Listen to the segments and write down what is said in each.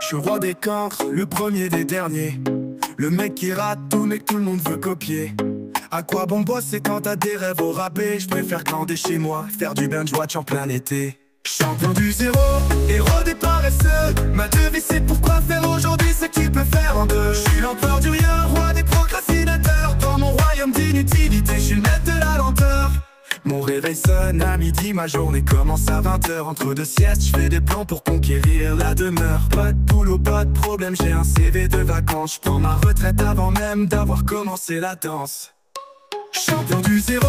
Je suis roi des cancres, le premier des derniers. Le mec qui rate tout mais que tout le monde veut copier. À quoi bon bosser quand t'as des rêves au rabais? Je préfère glander chez moi, faire du binge watch en plein été. Champion du zéro, héros des paresseux. Ma devise c'est pourquoi faire aujourd'hui ce que tu peux faire en deux. Je suis l'empereur du rien, roi des procrastinateurs. Dans mon royaume d'inutilité, je suis le maître de la lenteur. Mon réveil sonne à midi, ma journée commence à 20h. Entre deux siestes, je fais des plans pour conquérir la demeure. Pas de boulot, pas de problème, j'ai un CV de vacances. Je prends ma retraite avant même d'avoir commencé la danse. Champion du zéro,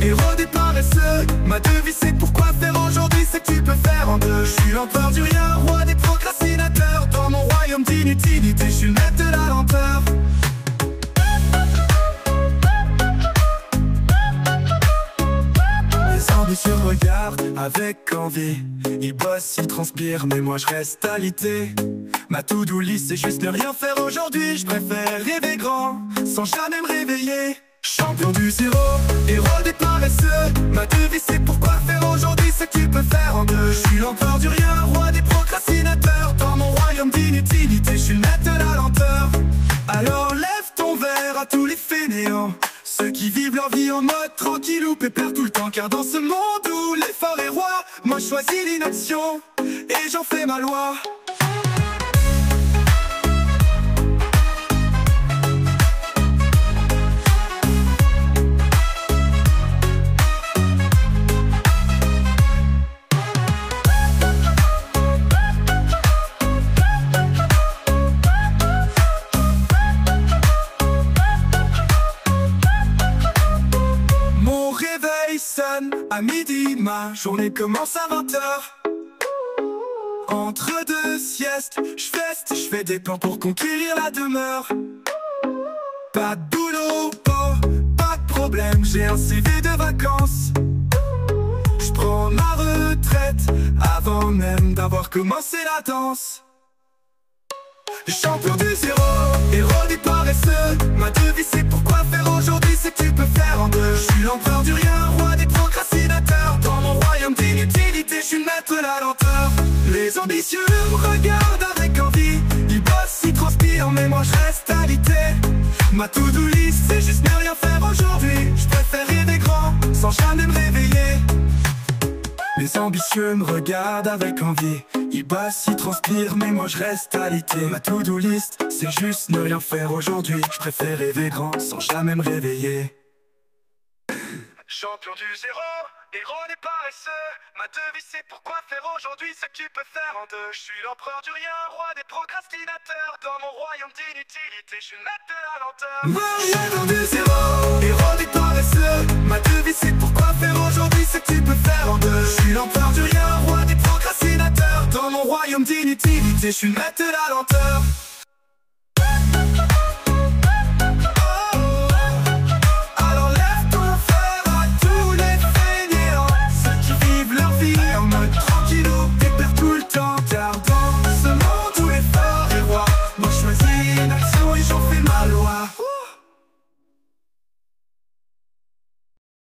héros des paresseux. Ma devise c'est pourquoi faire aujourd'hui ce que tu peux faire en deux. Je suis l'empereur du rien, roi des procrastinateurs. Dans mon royaume d'inutilité, je suis le maître de la lenteur. Les ambitieux regardent avec envie. Ils bossent, ils transpirent, mais moi je reste alité. Ma to-do list c'est juste ne rien faire aujourd'hui. Je préfère rêver grand, sans jamais me réveiller. Champion du zéro, héros des paresseux. Ma devise c'est pourquoi faire aujourd'hui ce que tu peux faire en deux. Je suis l'empereur du rien, roi des procrastinateurs. Dans mon royaume d'inutilité, je suis le maître de la lenteur. Alors lève ton verre à tous les fainéants, ceux qui vivent leur vie en mode tranquille ou pépère tout le temps. Car dans ce monde où l'effort est roi, moi je choisis l'inaction et j'en fais ma loi. À midi, ma journée commence à 20h. Entre deux siestes, je feste, je fais des plans pour conquérir la demeure. Pas de boulot, pas de problème, j'ai un CV de vacances. Je prends ma retraite avant même d'avoir commencé la danse. Champion du zéro, héros des paresseux. Ma devise c'est pourquoi faire aujourd'hui ce que tu peux faire en deux. Je suis l'empereur du rien, roi des procrastinateurs. Dans mon royaume d'inutilité, je suis le maître de la lenteur. Les ambitieux me regardent avec envie. Ils bossent, ils transpirent, mais moi je reste alité. Ma to-do list c'est juste ne rien faire aujourd'hui. Je préfère rêver grand, sans jamais me réveiller. Les ambitieux me regardent avec envie. Ils bossent, ils transpirent, mais moi je reste alité. Ma to-do list, c'est juste ne rien faire aujourd'hui. Je préfère rêver grand, sans jamais me réveiller. Champion du zéro, héros des paresseux. Ma devise c'est pourquoi faire aujourd'hui ce que tu peux faire en deux. Je suis l'empereur du rien, roi des procrastinateurs. Dans mon royaume d'inutilité, je suis le maître de la lenteur. Champion du zéro, héros des paresseux. Ma devise c'est pourquoi faire aujourd'hui ce que tu peux faire en deux. Je suis l'empereur du rien, roi des procrastinateurs. Dans mon royaume d'inutilité, je suis le maître de la lenteur.